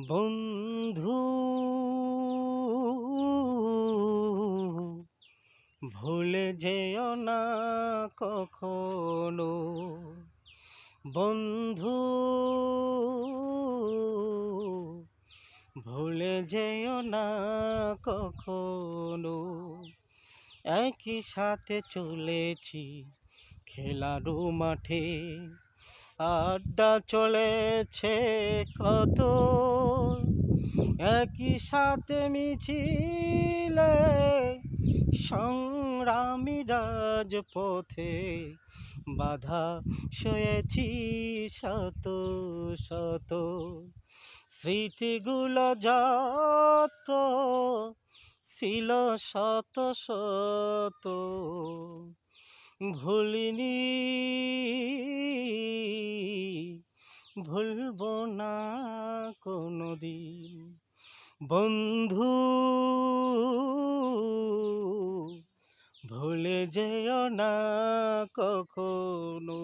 বন্ধু ভুলে যেও না কখনো। বন্ধু ভুলে যেও না কখনো। একই সাথে চলেছি খেলারও মাঠে, আড্ডা চলেছে কত। একই সাথে মিছিলে সংগ্রামী রাজপথে বাধা সয়েছি শত শত। স্মৃতিগুলো যত ছিল শত শত, ভুলিনি, ভুলবো না কোনোদিন। বন্ধু ভুলে যেও না কখনো।